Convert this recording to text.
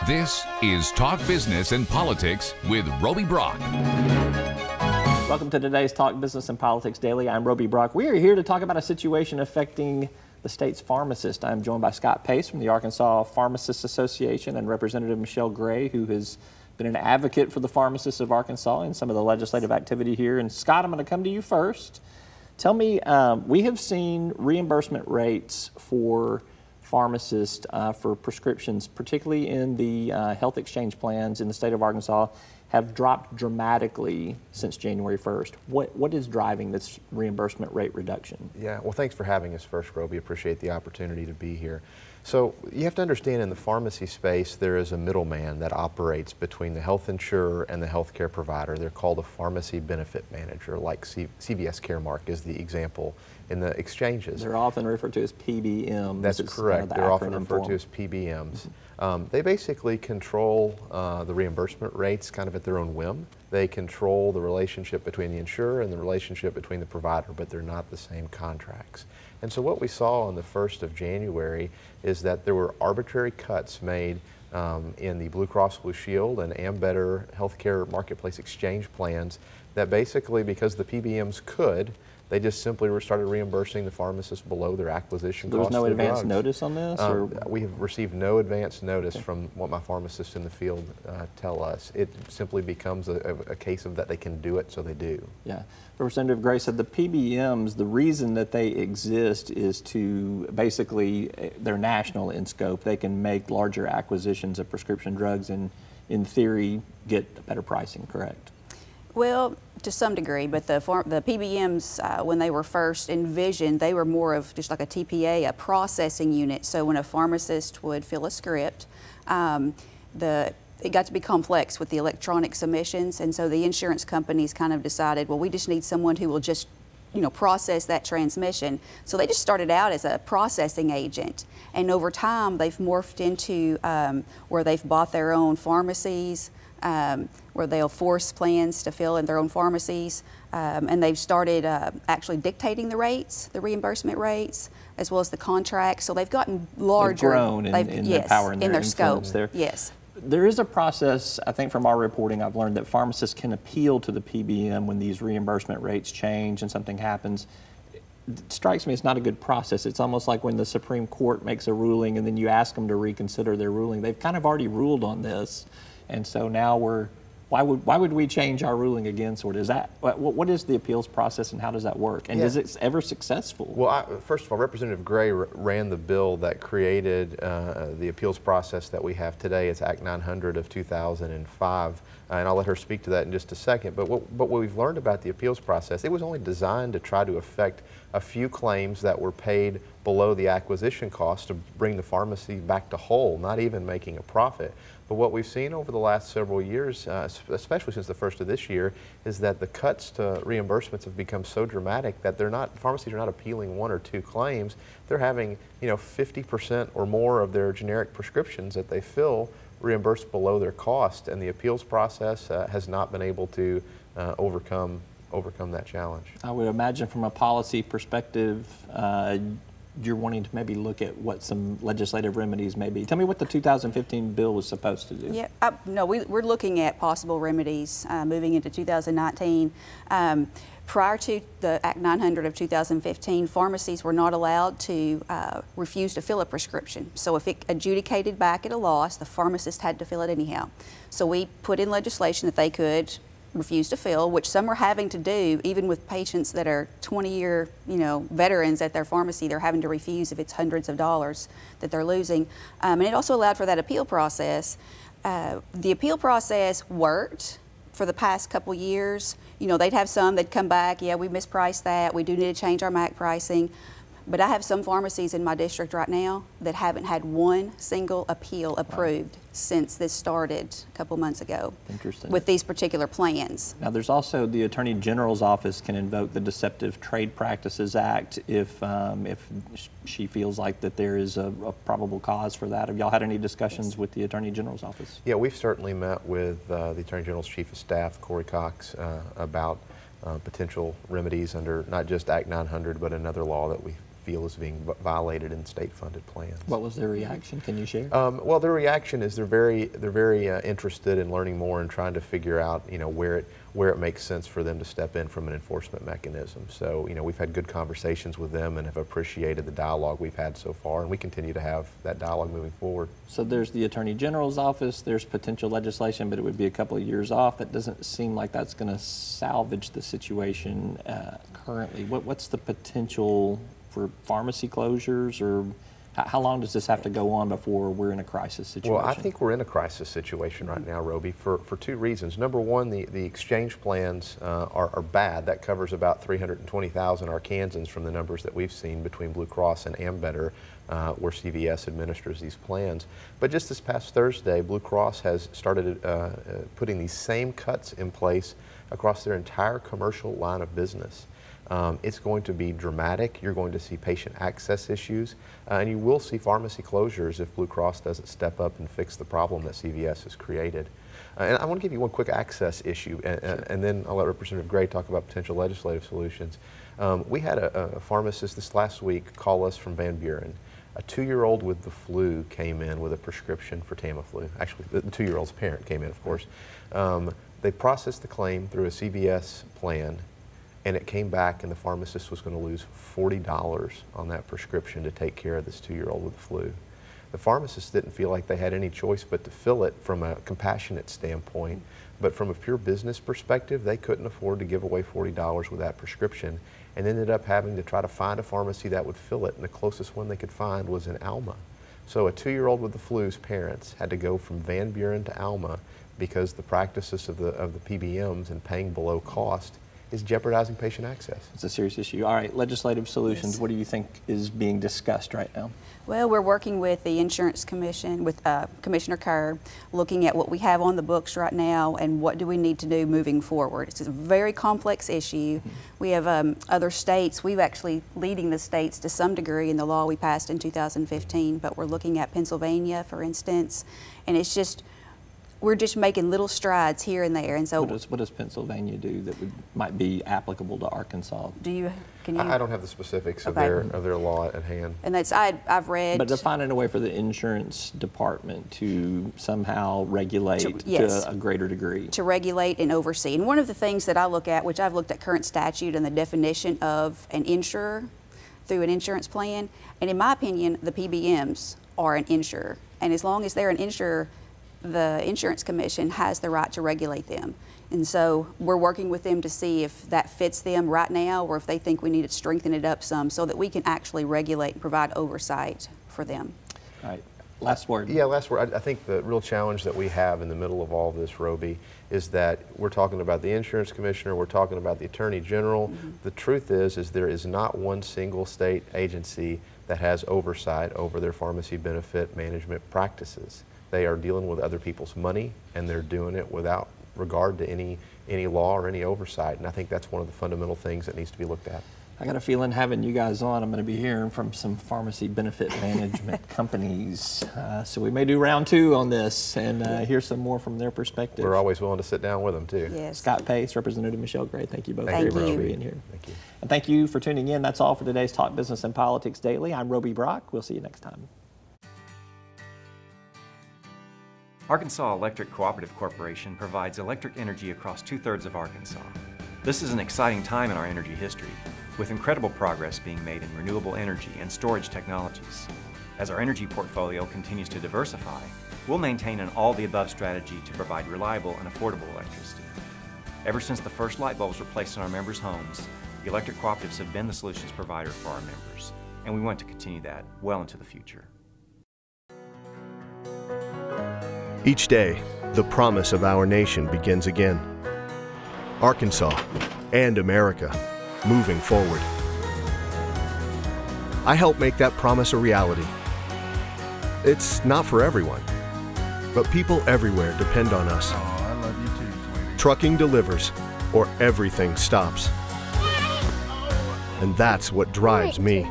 This is Talk Business and Politics with Roby Brock. Welcome to today's Talk Business and Politics Daily. I'm Roby Brock. We are here to talk about a situation affecting the state's pharmacists. I'm joined by Scott Pace from the Arkansas Pharmacists Association and Representative Michelle Gray, who has been an advocate for the pharmacists of Arkansas and some of the legislative activity here. And Scott, I'm going to come to you first. Tell me, we have seen reimbursement rates for pharmacists for prescriptions, particularly in the health exchange plans in the state of Arkansas, have dropped dramatically since January 1st. What is driving this reimbursement rate reduction? Yeah, well, thanks for having us first, Roby. Appreciate the opportunity to be here. So you have to understand, in the pharmacy space, there is a middleman that operates between the health insurer and the healthcare provider. They're called a pharmacy benefit manager, like CVS Caremark is the example in the exchanges. They're often referred to as PBMs. That's correct. They're often referred to as PBMs. They basically control the reimbursement rates kind of at their own whim. They control the relationship between the insurer and the relationship between the provider, but they're not the same contracts. And so what we saw on the 1st of January is that there were arbitrary cuts made in the Blue Cross Blue Shield and Ambetter healthcare marketplace exchange plans that basically, because the PBMs could, they just simply started reimbursing the pharmacists below their acquisition cost. There was no of advance drugs. notice on this? Or? We have received no advance notice from what my pharmacists in the field tell us. It simply becomes a case of that they can do it, so they do. Yeah. Representative Gray said the PBMs, the reason that they exist is to basically, they're national in scope. They can make larger acquisitions of prescription drugs and, in theory, get better pricing, correct? Well, to some degree, but the PBMs, when they were first envisioned, they were more of just like a TPA, a processing unit. So when a pharmacist would fill a script, it got to be complex with the electronic submissions, and so the insurance companies kind of decided, well, we just need someone who will just, process that transmission. So they just started out as a processing agent, and over time they've morphed into where they've bought their own pharmacies, where they'll force plans to fill in their own pharmacies, and they've started actually dictating the rates, the reimbursement rates, as well as the contracts. So they've gotten larger. They've grown in their power and their scope. There. Yes. There is a process, I think from our reporting, I've learned that pharmacists can appeal to the PBM when these reimbursement rates change and something happens. It strikes me it's not a good process. It's almost like when the Supreme Court makes a ruling and then you ask them to reconsider their ruling. They've kind of already ruled on this, and so now why would we change our ruling again? Sort of, is that what is the appeals process and how does that work? And is it ever successful? Well, first of all, Representative Gray ran the bill that created the appeals process that we have today. It's Act 900 of 2005, and I'll let her speak to that in just a second. But what we've learned about the appeals process, it was only designed to try to affect a few claims that were paid below the acquisition cost to bring the pharmacy back to whole, not even making a profit. But what we've seen over the last several years, especially since the 1st of this year, is that the cuts to reimbursements have become so dramatic that pharmacies are not appealing one or two claims. They're having, 50% or more of their generic prescriptions that they fill reimbursed below their cost, and the appeals process has not been able to overcome that challenge. I would imagine from a policy perspective, you're wanting to maybe look at what some legislative remedies may be. Tell me what the 2015 bill was supposed to do. Yeah, no, we're looking at possible remedies moving into 2019. Prior to the Act 900 of 2015, pharmacies were not allowed to refuse to fill a prescription. So if it adjudicated back at a loss, the pharmacist had to fill it anyhow. So we put in legislation that they could refuse to fill, which some are having to do, even with patients that are 20-year, veterans at their pharmacy. They're having to refuse if it's hundreds of dollars that they're losing. And it also allowed for that appeal process. The appeal process worked for the past couple years. They'd have some that'd come back, yeah, we mispriced that, we do need to change our MAC pricing. But I have some pharmacies in my district right now that haven't had one single appeal approved since this started a couple months ago. Interesting. With these particular plans. Now there's also the Attorney General's office can invoke the Deceptive Trade Practices Act if she feels like that there is a probable cause for that. Have y'all had any discussions with the Attorney General's office? Yeah, we've certainly met with the Attorney General's Chief of Staff, Corey Cox, about potential remedies under not just Act 900 but another law that we feel is being violated in state-funded plans. What was their reaction? Can you share? Well, their reaction is they're very interested in learning more and trying to figure out, where it makes sense for them to step in from an enforcement mechanism. So, we've had good conversations with them and have appreciated the dialogue we've had so far, and we continue to have that dialogue moving forward. So there's the Attorney General's office, there's potential legislation, but it would be a couple of years off. That doesn't seem like that's going to salvage the situation currently. What's the potential for pharmacy closures, or how long does this have to go on before we're in a crisis situation? Well, I think we're in a crisis situation right now, Roby, for two reasons. Number one, the exchange plans are bad. That covers about 320,000 Arkansans from the numbers that we've seen between Blue Cross and Ambetter, where CVS administers these plans. But just this past Thursday, Blue Cross has started putting these same cuts in place across their entire commercial line of business. It's going to be dramatic. You're going to see patient access issues, and you will see pharmacy closures if Blue Cross doesn't step up and fix the problem that CVS has created. And I want to give you one quick access issue, and then I'll let Representative Gray talk about potential legislative solutions. We had a pharmacist this last week call us from Van Buren. A 2-year-old with the flu came in with a prescription for Tamiflu. Actually, the 2-year-old's parent came in, of course. They processed the claim through a CVS plan, and it came back and the pharmacist was going to lose $40 on that prescription to take care of this 2-year-old with the flu. The pharmacist didn't feel like they had any choice but to fill it from a compassionate standpoint, but from a pure business perspective, they couldn't afford to give away $40 with that prescription and ended up having to try to find a pharmacy that would fill it, and the closest one they could find was in Alma. So a 2-year-old with the flu's parents had to go from Van Buren to Alma because the practices of the PBMs and paying below cost is jeopardizing patient access. It's a serious issue. All right, legislative solutions. Yes. What do you think is being discussed right now? Well, we're working with the Insurance Commission, with Commissioner Kerr, looking at what we have on the books right now and what do we need to do moving forward. It's a very complex issue. We have other states. We've actually leading the states to some degree in the law we passed in 2015, but we're looking at Pennsylvania, for instance, and it's just, we're just making little strides here and there. And so, what does Pennsylvania do that might be applicable to Arkansas? Can you? I don't have the specifics Okay. of their law at hand. And that's I've read. But to finding a way for the insurance department to somehow regulate yes, to a greater degree. To regulate and oversee. And one of the things that I look at, which I've looked at current statute and the definition of an insurer through an insurance plan, and in my opinion, the PBMs are an insurer. And as long as they're an insurer, the Insurance Commission has the right to regulate them. And so we're working with them to see if that fits them right now or if they think we need to strengthen it up some so that we can actually regulate and provide oversight for them. All right, last word. Yeah, last word. I think the real challenge that we have in the middle of all this, Roby, is that we're talking about the Insurance Commissioner, we're talking about the Attorney General. The truth is there is not one single state agency that has oversight over their pharmacy benefit management practices. They are dealing with other people's money, and they're doing it without regard to any law or any oversight. And I think that's one of the fundamental things that needs to be looked at. I got a feeling having you guys on, I'm going to be hearing from some pharmacy benefit management companies. So we may do round 2 on this and hear some more from their perspective. We're always willing to sit down with them, too. Yes. Scott Pace, Representative Michelle Gray, thank you both Thank very much you. for being here. Thank you. And thank you for tuning in. That's all for today's Talk Business and Politics Daily. I'm Roby Brock. We'll see you next time. Arkansas Electric Cooperative Corporation provides electric energy across 2/3 of Arkansas. This is an exciting time in our energy history, with incredible progress being made in renewable energy and storage technologies. As our energy portfolio continues to diversify, we'll maintain an all-the-above strategy to provide reliable and affordable electricity. Ever since the first light bulbs were placed in our members' homes, the electric cooperatives have been the solutions provider for our members, and we want to continue that well into the future. Each day, the promise of our nation begins again. Arkansas and America, moving forward. I help make that promise a reality. It's not for everyone, but people everywhere depend on us. Oh, I love you too, sweetie. Trucking delivers, or everything stops. And that's what drives me.